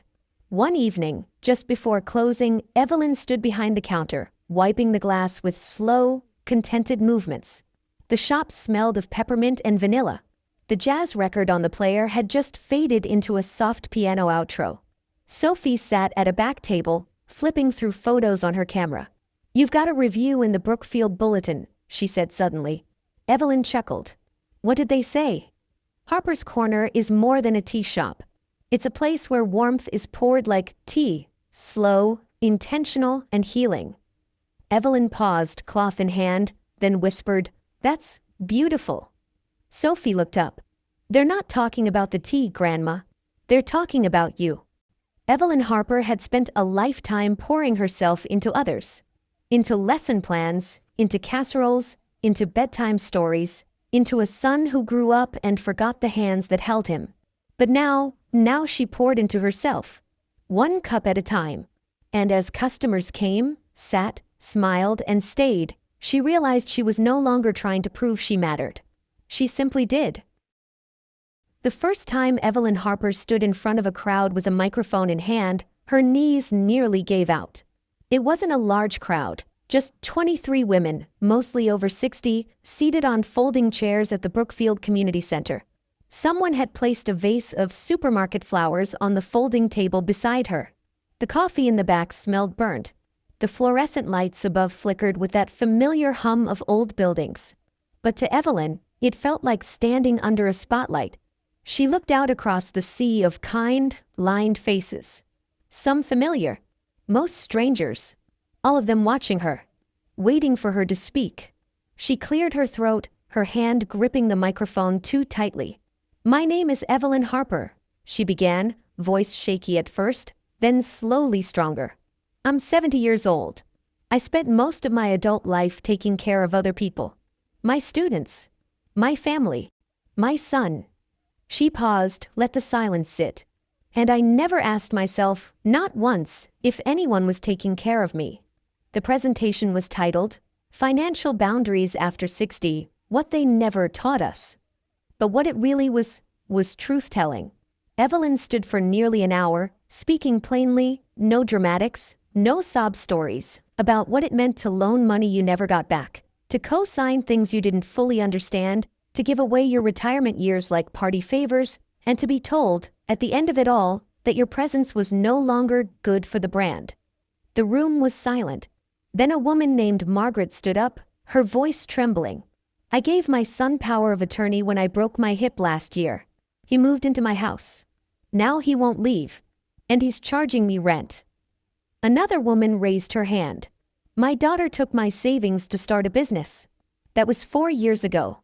One evening, just before closing, Evelyn stood behind the counter, wiping the glass with slow, contented movements. The shop smelled of peppermint and vanilla. The jazz record on the player had just faded into a soft piano outro. Sophie sat at a back table, flipping through photos on her camera. "You've got a review in the Brookfield Bulletin," she said suddenly. Evelyn chuckled. "What did they say?" "Harper's Corner is more than a tea shop. It's a place where warmth is poured like tea, slow, intentional, and healing." Evelyn paused, cloth in hand, then whispered, "That's beautiful." Sophie looked up. "They're not talking about the tea, Grandma. They're talking about you." Evelyn Harper had spent a lifetime pouring herself into others. Into lesson plans, into casseroles, into bedtime stories, into a son who grew up and forgot the hands that held him. But now she poured into herself, one cup at a time. And as customers came, sat, smiled, and stayed, she realized she was no longer trying to prove she mattered. She simply did. The first time Evelyn Harper stood in front of a crowd with a microphone in hand, her knees nearly gave out. It wasn't a large crowd, just 23 women, mostly over 60, seated on folding chairs at the Brookfield Community Center. Someone had placed a vase of supermarket flowers on the folding table beside her. The coffee in the back smelled burnt. The fluorescent lights above flickered with that familiar hum of old buildings. But to Evelyn, it felt like standing under a spotlight. She looked out across the sea of kind, lined faces. Some familiar, most strangers, all of them watching her, waiting for her to speak. She cleared her throat, her hand gripping the microphone too tightly. "My name is Evelyn Harper," she began, voice shaky at first, then slowly stronger. "I'm 70 years old. I spent most of my adult life taking care of other people. My students, my family, my son." She paused, let the silence sit. "And I never asked myself, not once, if anyone was taking care of me." The presentation was titled, "Financial Boundaries After 60, What They Never Taught Us." But what it really was truth-telling. Evelyn stood for nearly an hour, speaking plainly, no dramatics, no sob stories, about what it meant to loan money you never got back, to co-sign things you didn't fully understand, to give away your retirement years like party favors, and to be told, at the end of it all, that your presence was no longer good for the brand. The room was silent. Then a woman named Margaret stood up, her voice trembling. "I gave my son power of attorney when I broke my hip last year. He moved into my house. Now he won't leave. And he's charging me rent." Another woman raised her hand. "My daughter took my savings to start a business. That was 4 years ago.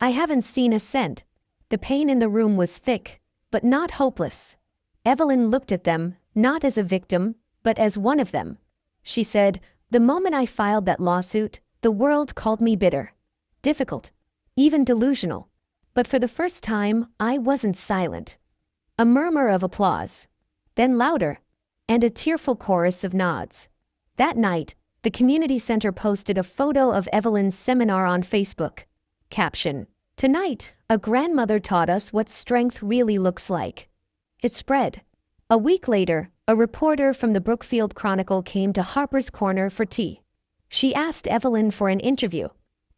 I haven't seen a cent." The pain in the room was thick, but not hopeless. Evelyn looked at them, not as a victim, but as one of them. She said, "The moment I filed that lawsuit, the world called me bitter, difficult, even delusional. But for the first time, I wasn't silent." A murmur of applause, then louder, and a tearful chorus of nods. That night, the community center posted a photo of Evelyn's seminar on Facebook. Caption, "Tonight, a grandmother taught us what strength really looks like." It spread. A week later, a reporter from the Brookfield Chronicle came to Harper's Corner for tea. She asked Evelyn for an interview.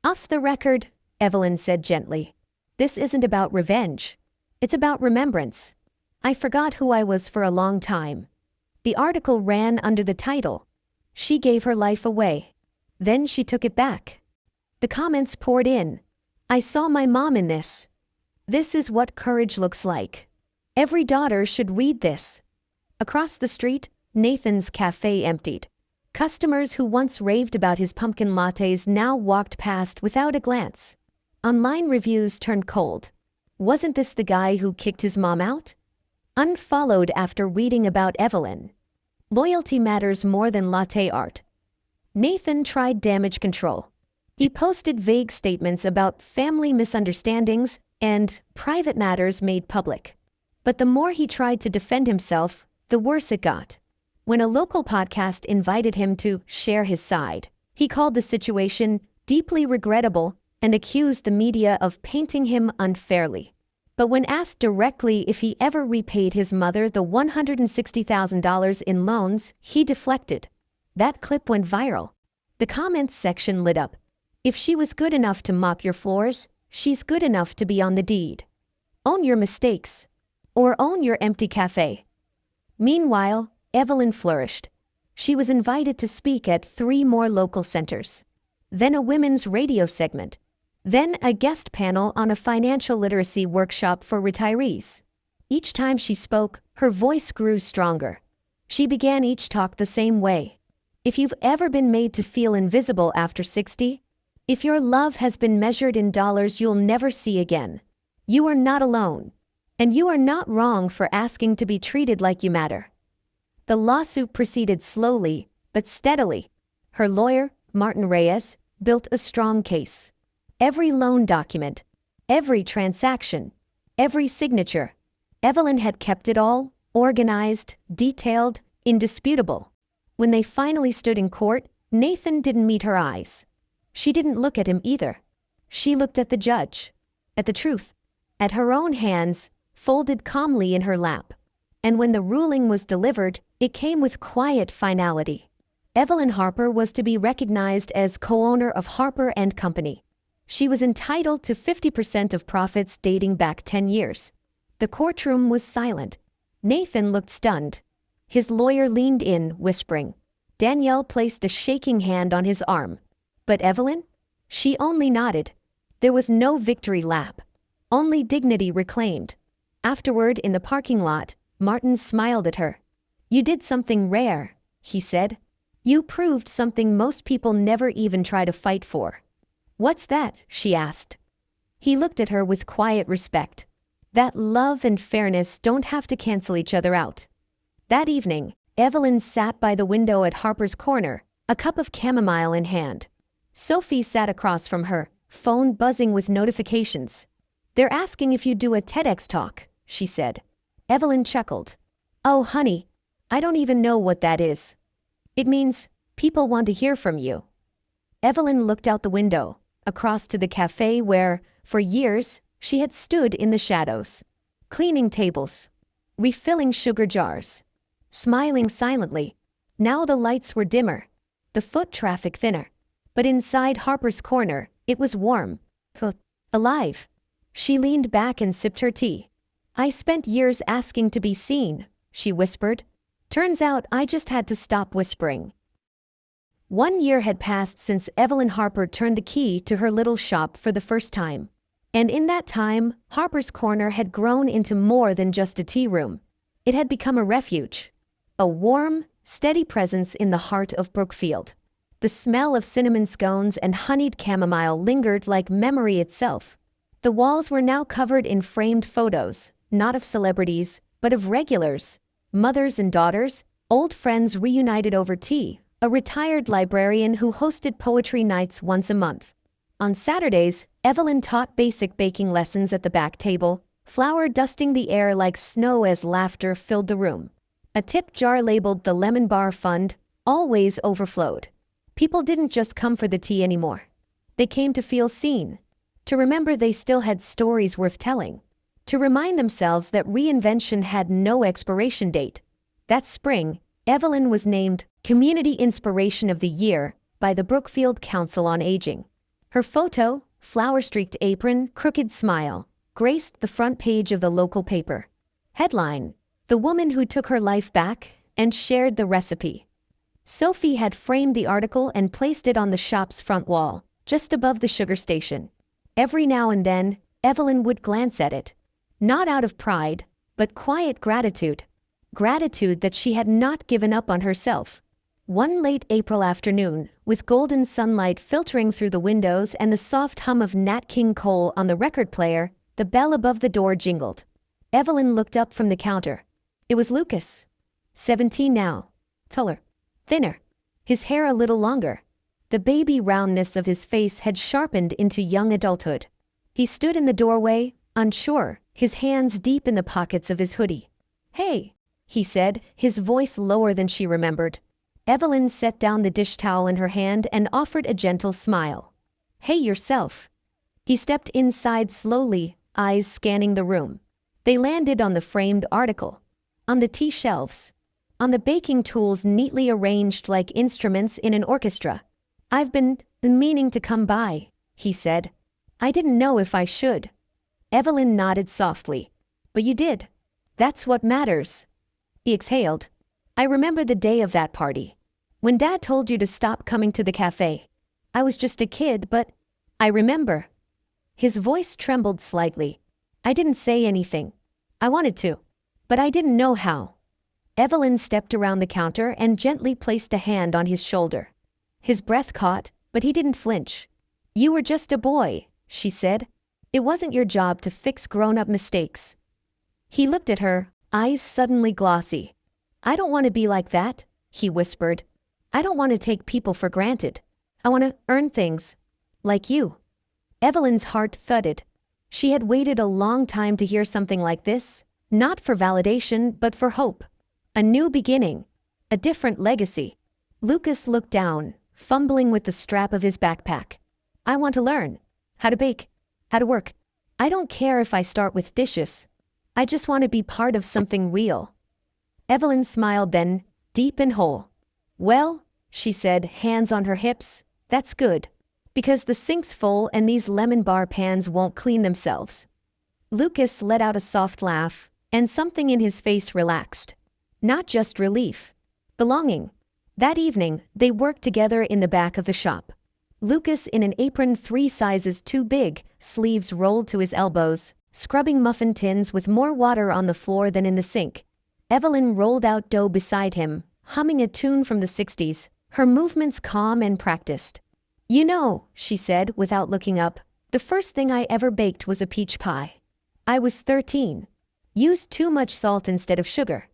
"Off the record," Evelyn said gently. "This isn't about revenge. It's about remembrance. I forgot who I was for a long time." The article ran under the title, "She Gave Her Life Away. Then She Took It Back." The comments poured in. "I saw my mom in this. This is what courage looks like. Every daughter should read this." Across the street, Nathan's cafe emptied. Customers who once raved about his pumpkin lattes now walked past without a glance. Online reviews turned cold. Wasn't this the guy who kicked his mom out? Unfollowed after reading about Evelyn. Loyalty matters more than latte art. Nathan tried damage control. He posted vague statements about family misunderstandings and private matters made public. But the more he tried to defend himself, the worse it got. When a local podcast invited him to share his side, he called the situation deeply regrettable and accused the media of painting him unfairly. But when asked directly if he ever repaid his mother the $160,000 in loans, he deflected. That clip went viral. The comments section lit up. If she was good enough to mop your floors, she's good enough to be on the deed. Own your mistakes. Or own your empty cafe. Meanwhile, Evelyn flourished. She was invited to speak at 3 more local centers. Then a women's radio segment. Then a guest panel on a financial literacy workshop for retirees. Each time she spoke, her voice grew stronger. She began each talk the same way. If you've ever been made to feel invisible after 60, if your love has been measured in dollars you'll never see again, you are not alone. And you are not wrong for asking to be treated like you matter. The lawsuit proceeded slowly, but steadily. Her lawyer, Martin Reyes, built a strong case. Every loan document, every transaction, every signature. Evelyn had kept it all, organized, detailed, indisputable. When they finally stood in court, Nathan didn't meet her eyes. She didn't look at him either. She looked at the judge, at the truth, at her own hands, folded calmly in her lap. And when the ruling was delivered, it came with quiet finality. Evelyn Harper was to be recognized as co-owner of Harper & Company. She was entitled to 50% of profits dating back 10 years. The courtroom was silent. Nathan looked stunned. His lawyer leaned in, whispering. Danielle placed a shaking hand on his arm. But Evelyn? She only nodded. There was no victory lap. Only dignity reclaimed. Afterward, in the parking lot, Martin smiled at her. You did something rare, he said. You proved something most people never even try to fight for. What's that? She asked. He looked at her with quiet respect. That love and fairness don't have to cancel each other out. That evening, Evelyn sat by the window at Harper's Corner, a cup of chamomile in hand. Sophie sat across from her, phone buzzing with notifications. They're asking if you do a TEDx talk, she said. Evelyn chuckled. Oh, honey, I don't even know what that is. It means people want to hear from you. Evelyn looked out the window, across to the cafe where, for years, she had stood in the shadows, cleaning tables, refilling sugar jars, smiling silently. Now the lights were dimmer, the foot traffic thinner. But inside Harper's Corner, it was warm, alive. She leaned back and sipped her tea. I spent years asking to be seen, she whispered. Turns out I just had to stop whispering. 1 year had passed since Evelyn Harper turned the key to her little shop for the first time. And in that time, Harper's Corner had grown into more than just a tea room. It had become a refuge. A warm, steady presence in the heart of Brookfield. The smell of cinnamon scones and honeyed chamomile lingered like memory itself. The walls were now covered in framed photos, not of celebrities, but of regulars, mothers and daughters, old friends reunited over tea, a retired librarian who hosted poetry nights once a month. On Saturdays, Evelyn taught basic baking lessons at the back table, flour dusting the air like snow as laughter filled the room. A tip jar labeled the Lemon Bar Fund always overflowed. People didn't just come for the tea anymore. They came to feel seen, to remember they still had stories worth telling, to remind themselves that reinvention had no expiration date. That spring, Evelyn was named Community Inspiration of the Year by the Brookfield Council on Aging. Her photo, flower-streaked apron, crooked smile, graced the front page of the local paper. Headline: The woman who took her life back and shared the recipe. Sophie had framed the article and placed it on the shop's front wall, just above the sugar station. Every now and then, Evelyn would glance at it. Not out of pride, but quiet gratitude. Gratitude that she had not given up on herself. One late April afternoon, with golden sunlight filtering through the windows and the soft hum of Nat King Cole on the record player, The bell above the door jingled. Evelyn looked up from the counter. It was Lucas. 17 now. Taller. Thinner. His hair a little longer. The baby roundness of his face had sharpened into young adulthood. He stood in the doorway, unsure, his hands deep in the pockets of his hoodie. "Hey," he said, his voice lower than she remembered. Evelyn set down the dish towel in her hand and offered a gentle smile. "Hey yourself." He stepped inside slowly, eyes scanning the room. They landed on the framed article, on the tea shelves, on the baking tools neatly arranged like instruments in an orchestra. "I've been meaning to come by," he said. "I didn't know if I should." Evelyn nodded softly. "But you did. That's what matters." He exhaled. "I remember the day of that party. When Dad told you to stop coming to the cafe. I was just a kid, but I remember." His voice trembled slightly. "I didn't say anything. I wanted to, but I didn't know how." Evelyn stepped around the counter and gently placed a hand on his shoulder. His breath caught, but he didn't flinch. "You were just a boy," she said. "It wasn't your job to fix grown-up mistakes." He looked at her, eyes suddenly glossy. "I don't want to be like that," he whispered. "I don't want to take people for granted. I want to earn things. Like you." Evelyn's heart thudded. She had waited a long time to hear something like this, not for validation but for hope. A new beginning. A different legacy. Lucas looked down, fumbling with the strap of his backpack. "I want to learn. How to bake. How to work. I don't care if I start with dishes. I just want to be part of something real." Evelyn smiled then, deep and whole. "Well," she said, hands on her hips, "that's good. Because the sink's full and these lemon bar pans won't clean themselves." Lucas let out a soft laugh, and something in his face relaxed. Not just relief. Belonging. That evening, they worked together in the back of the shop. Lucas in an apron 3 sizes too big, sleeves rolled to his elbows, scrubbing muffin tins with more water on the floor than in the sink. Evelyn rolled out dough beside him, humming a tune from the 60s, her movements calm and practiced. "You know," she said without looking up, "the first thing I ever baked was a peach pie. I was 13. Used too much salt instead of sugar.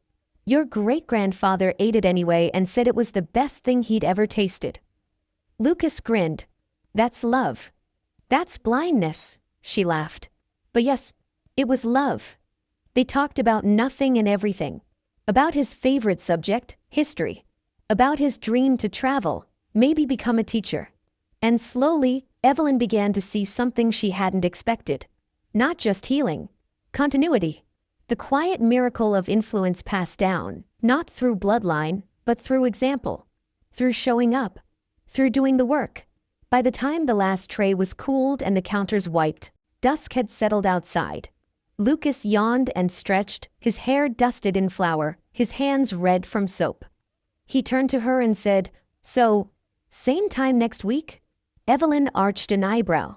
Your great-grandfather ate it anyway and said it was the best thing he'd ever tasted." Lucas grinned. "That's love." "That's blindness," she laughed. "But yes, it was love." They talked about nothing and everything. About his favorite subject, history. About his dream to travel, maybe become a teacher. And slowly, Evelyn began to see something she hadn't expected. Not just healing. Continuity. The quiet miracle of influence passed down, not through bloodline, but through example. Through showing up. Through doing the work. By the time the last tray was cooled and the counters wiped, dusk had settled outside. Lucas yawned and stretched, his hair dusted in flour, his hands red from soap. He turned to her and said, "So, same time next week?" Evelyn arched an eyebrow.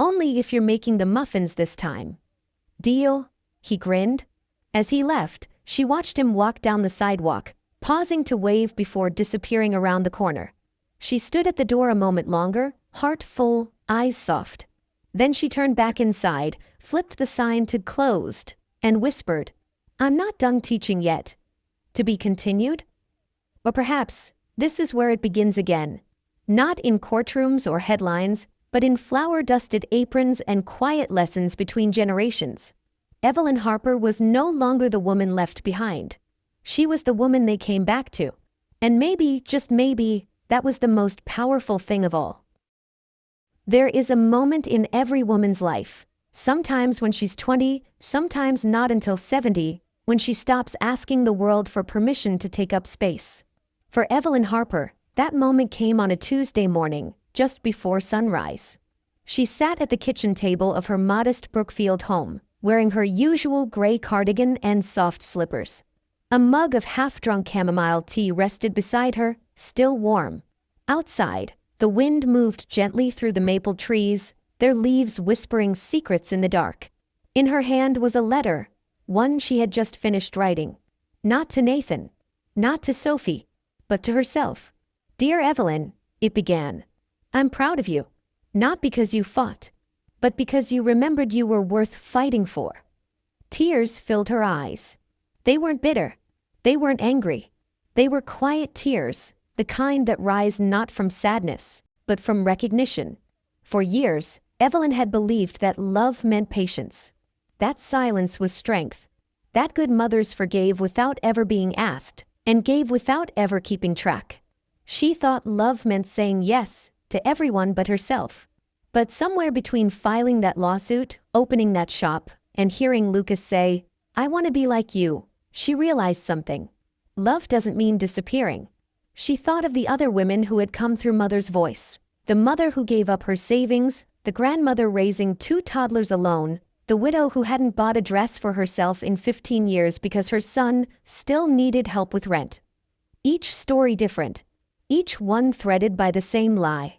"Only if you're making the muffins this time." "Deal?" He grinned. As he left, she watched him walk down the sidewalk, pausing to wave before disappearing around the corner. She stood at the door a moment longer, heart full, eyes soft. Then she turned back inside, flipped the sign to closed, and whispered, "I'm not done teaching yet. To be continued?" Or perhaps, this is where it begins again. Not in courtrooms or headlines, but in flour-dusted aprons and quiet lessons between generations. Evelyn Harper was no longer the woman left behind. She was the woman they came back to. And maybe, just maybe, that was the most powerful thing of all. There is a moment in every woman's life, sometimes when she's 20, sometimes not until 70, when she stops asking the world for permission to take up space. For Evelyn Harper, that moment came on a Tuesday morning, just before sunrise. She sat at the kitchen table of her modest Brookfield home, wearing her usual gray cardigan and soft slippers. A mug of half-drunk chamomile tea rested beside her, still warm. Outside, the wind moved gently through the maple trees, their leaves whispering secrets in the dark. In her hand was a letter, one she had just finished writing. Not to Nathan, not to Sophie, but to herself. "Dear Evelyn," it began, "I'm proud of you. Not because you fought, but because you remembered you were worth fighting for. Tears filled her eyes. They weren't bitter. They weren't angry. They were quiet tears, the kind that rise not from sadness, but from recognition. For years, Evelyn had believed that love meant patience. That silence was strength. That good mothers forgave without ever being asked, and gave without ever keeping track. She thought love meant saying yes to everyone but herself. But somewhere between filing that lawsuit, opening that shop, and hearing Lucas say, "I want to be like you," she realized something. Love doesn't mean disappearing. She thought of the other women who had come through Mother's voice. The mother who gave up her savings, the grandmother raising 2 toddlers alone, the widow who hadn't bought a dress for herself in 15 years because her son still needed help with rent. Each story different, each one threaded by the same lie.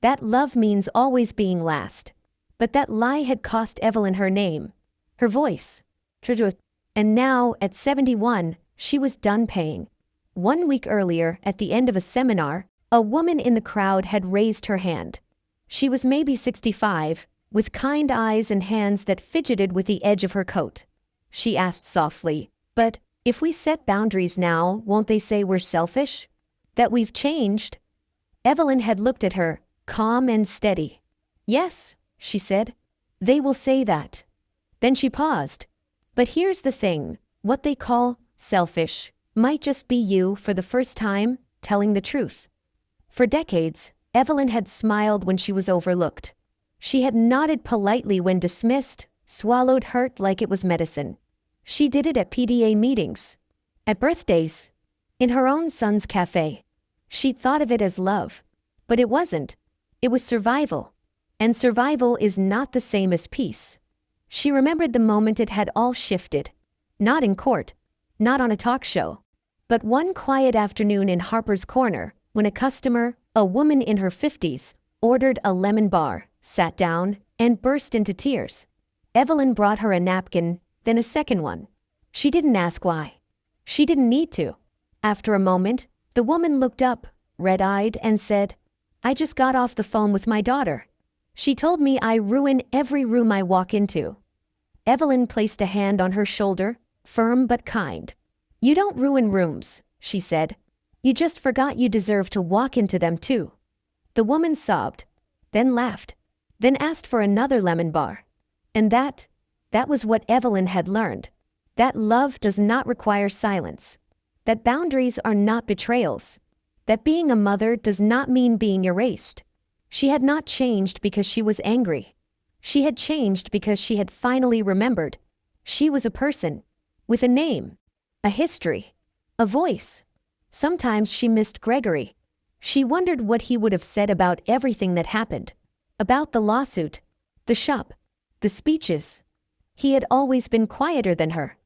That love means always being last. But that lie had cost Evelyn her name, her voice, truth. And now, at 71, she was done paying. 1 week earlier, at the end of a seminar, a woman in the crowd had raised her hand. She was maybe 65, with kind eyes and hands that fidgeted with the edge of her coat. She asked softly, "But if we set boundaries now, won't they say we're selfish? That we've changed?" Evelyn had looked at her, calm and steady. "Yes," she said, "they will say that." Then she paused. "But here's the thing, what they call selfish might just be you, for the first time, telling the truth." For decades, Evelyn had smiled when she was overlooked. She had nodded politely when dismissed, swallowed hurt like it was medicine. She did it at PDA meetings, at birthdays, in her own son's cafe. She'd thought of it as love. But it wasn't. It was survival. And survival is not the same as peace. She remembered the moment it had all shifted. Not in court, not on a talk show, but one quiet afternoon in Harper's Corner, when a customer, a woman in her 50s, ordered a lemon bar, sat down, and burst into tears. Evelyn brought her a napkin, then a second one. She didn't ask why. She didn't need to. After a moment, the woman looked up, red-eyed, and said, "I just got off the phone with my daughter. She told me I ruin every room I walk into." Evelyn placed a hand on her shoulder, firm but kind. "You don't ruin rooms," she said. "You just forgot you deserve to walk into them too." The woman sobbed, then laughed, then asked for another lemon bar. And that was what Evelyn had learned. That love does not require silence. That boundaries are not betrayals. That being a mother does not mean being erased. She had not changed because she was angry. She had changed because she had finally remembered. She was a person, with a name, a history, a voice. Sometimes she missed Gregory. She wondered what he would have said about everything that happened. About the lawsuit, the shop, the speeches. He had always been quieter than her.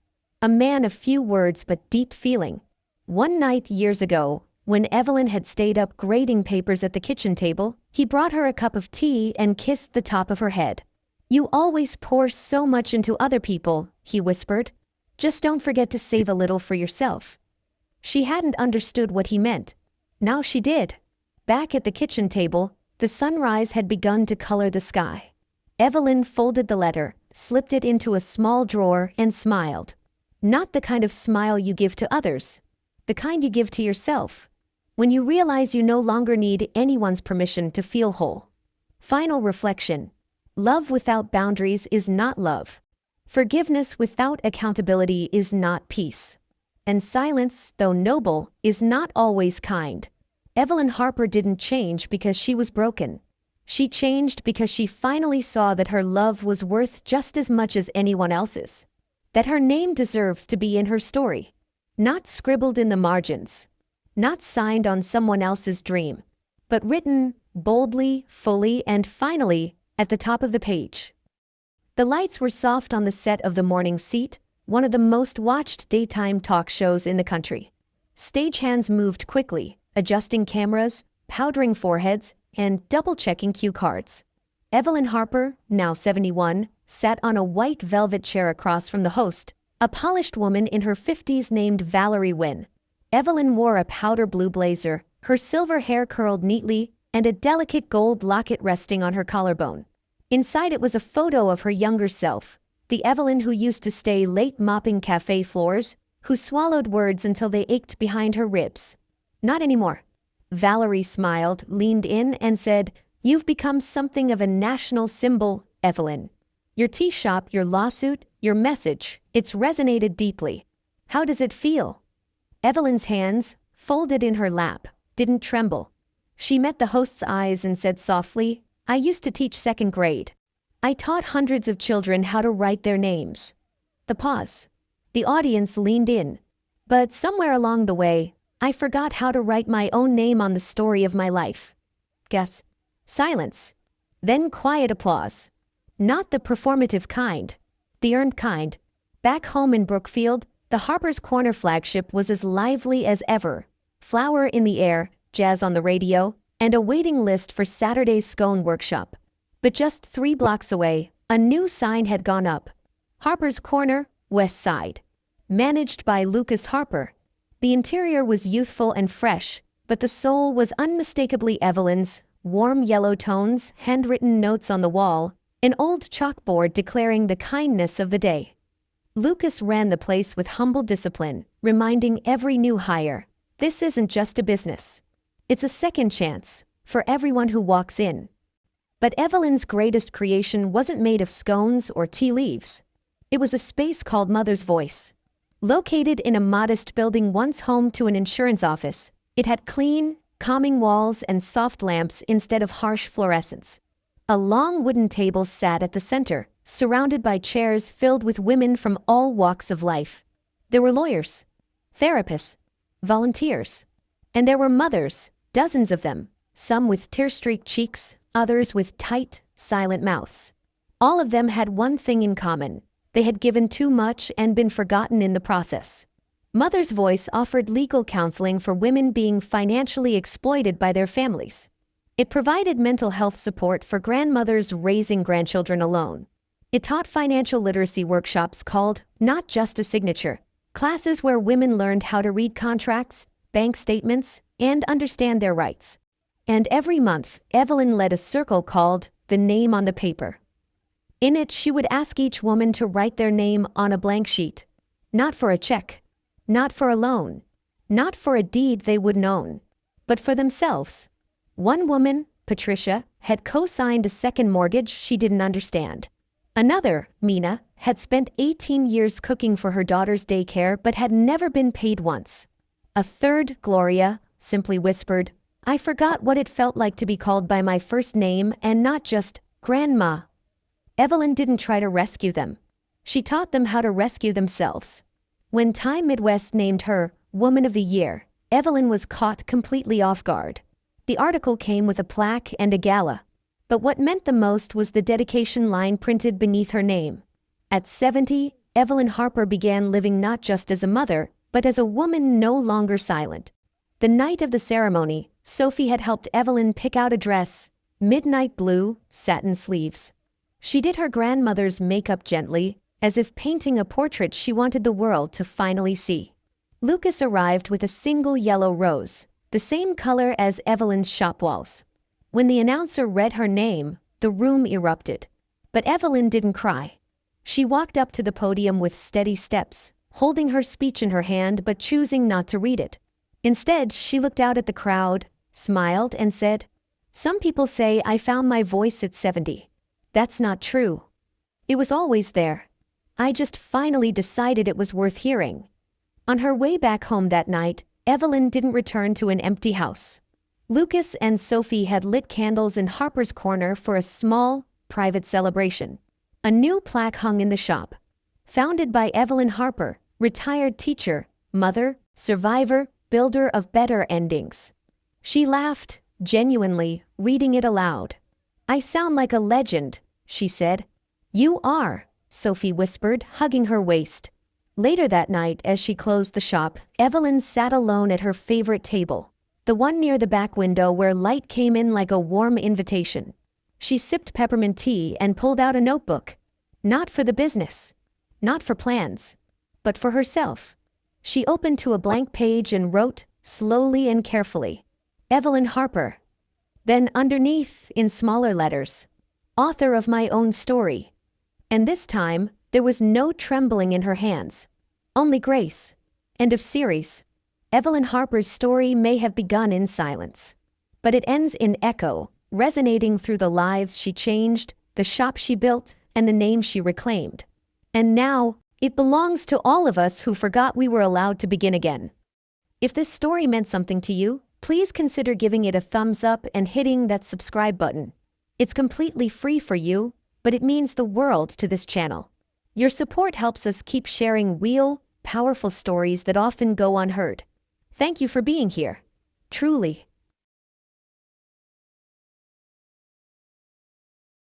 A man of few words but deep feeling. One night years ago, when Evelyn had stayed up grading papers at the kitchen table, he brought her a cup of tea and kissed the top of her head. "You always pour so much into other people," he whispered. "Just don't forget to save a little for yourself." She hadn't understood what he meant. Now she did. Back at the kitchen table, the sunrise had begun to color the sky. Evelyn folded the letter, slipped it into a small drawer, and smiled. Not the kind of smile you give to others. The kind you give to yourself. When you realize you no longer need anyone's permission to feel whole. Final reflection. Love without boundaries is not love. Forgiveness without accountability is not peace. And silence, though noble, is not always kind. Evelyn Harper didn't change because she was broken. She changed because she finally saw that her love was worth just as much as anyone else's. That her name deserves to be in her story. Not scribbled in the margins. Not signed on someone else's dream. But written, boldly, fully, and finally, at the top of the page. The lights were soft on the set of The Morning Seat, one of the most watched daytime talk shows in the country. Stagehands moved quickly, adjusting cameras, powdering foreheads, and double-checking cue cards. Evelyn Harper, now 71, sat on a white velvet chair across from the host, a polished woman in her 50s named Valerie Wynn. Evelyn wore a powder blue blazer, her silver hair curled neatly, and a delicate gold locket resting on her collarbone. Inside it was a photo of her younger self, the Evelyn who used to stay late mopping cafe floors, who swallowed words until they ached behind her ribs. Not anymore. Valerie smiled, leaned in, and said, "You've become something of a national symbol, Evelyn. Your tea shop, your lawsuit, your message, it's resonated deeply. How does it feel?" Evelyn's hands, folded in her lap, didn't tremble. She met the host's eyes and said softly, "I used to teach second grade. I taught hundreds of children how to write their names." The pause. The audience leaned in. "But somewhere along the way, I forgot how to write my own name on the story of my life." Guess. Silence. Then quiet applause. Not the performative kind. The earned kind. Back home in Brookfield, the Harper's Corner flagship was as lively as ever. Flower in the air, jazz on the radio, and a waiting list for Saturday's scone workshop. But just 3 blocks away, a new sign had gone up. Harper's Corner, West Side. Managed by Lucas Harper. The interior was youthful and fresh, but the soul was unmistakably Evelyn's. Warm yellow tones, handwritten notes on the wall, an old chalkboard declaring the kindness of the day. Lucas ran the place with humble discipline, reminding every new hire, this isn't just a business. It's a second chance, for everyone who walks in. But Evelyn's greatest creation wasn't made of scones or tea leaves. It was a space called Mother's Voice. Located in a modest building once home to an insurance office, it had clean, calming walls and soft lamps instead of harsh fluorescence. A long wooden table sat at the center, surrounded by chairs filled with women from all walks of life. There were lawyers, therapists, volunteers, and there were mothers, dozens of them, some with tear-streaked cheeks, others with tight, silent mouths. All of them had one thing in common: they had given too much and been forgotten in the process. Mother's Voice offered legal counseling for women being financially exploited by their families. It provided mental health support for grandmothers raising grandchildren alone. It taught financial literacy workshops called Not Just a Signature, classes where women learned how to read contracts, bank statements, and understand their rights. And every month, Evelyn led a circle called The Name on the Paper. In it, she would ask each woman to write their name on a blank sheet. Not for a check. Not for a loan. Not for a deed they wouldn't own. But for themselves. One woman, Patricia, had co-signed a second mortgage she didn't understand. Another, Mina, had spent 18 years cooking for her daughter's daycare but had never been paid once. A third, Gloria, simply whispered, "I forgot what it felt like to be called by my first name and not just Grandma." Evelyn didn't try to rescue them. She taught them how to rescue themselves. When Time Midwest named her Woman of the Year, Evelyn was caught completely off guard. The article came with a plaque and a gala. But what meant the most was the dedication line printed beneath her name. At 70, Evelyn Harper began living not just as a mother, but as a woman no longer silent. The night of the ceremony, Sophie had helped Evelyn pick out a dress, midnight blue, satin sleeves. She did her grandmother's makeup gently, as if painting a portrait she wanted the world to finally see. Lucas arrived with a single yellow rose, the same color as Evelyn's shop walls. When the announcer read her name, the room erupted. But Evelyn didn't cry. She walked up to the podium with steady steps, holding her speech in her hand but choosing not to read it. Instead, she looked out at the crowd, smiled, and said, "Some people say I found my voice at 70. That's not true. It was always there. I just finally decided it was worth hearing." On her way back home that night, Evelyn didn't return to an empty house. Lucas and Sophie had lit candles in Harper's Corner for a small, private celebration. A new plaque hung in the shop. Founded by Evelyn Harper, retired teacher, mother, survivor, builder of better endings. She laughed, genuinely, reading it aloud. "I sound like a legend," she said. "You are," Sophie whispered, hugging her waist. Later that night, as she closed the shop, Evelyn sat alone at her favorite table, the one near the back window where light came in like a warm invitation. She sipped peppermint tea and pulled out a notebook. Not for the business. Not for plans. But for herself. She opened to a blank page and wrote, slowly and carefully, "Evelyn Harper." Then underneath, in smaller letters, author of my own story. And this time, there was no trembling in her hands. Only grace. End of series. Evelyn Harper's story may have begun in silence, but it ends in echo, resonating through the lives she changed, the shop she built, and the name she reclaimed. And now, it belongs to all of us who forgot we were allowed to begin again. If this story meant something to you, please consider giving it a thumbs up and hitting that subscribe button. It's completely free for you, but it means the world to this channel. Your support helps us keep sharing real, powerful stories that often go unheard. Thank you for being here. Truly.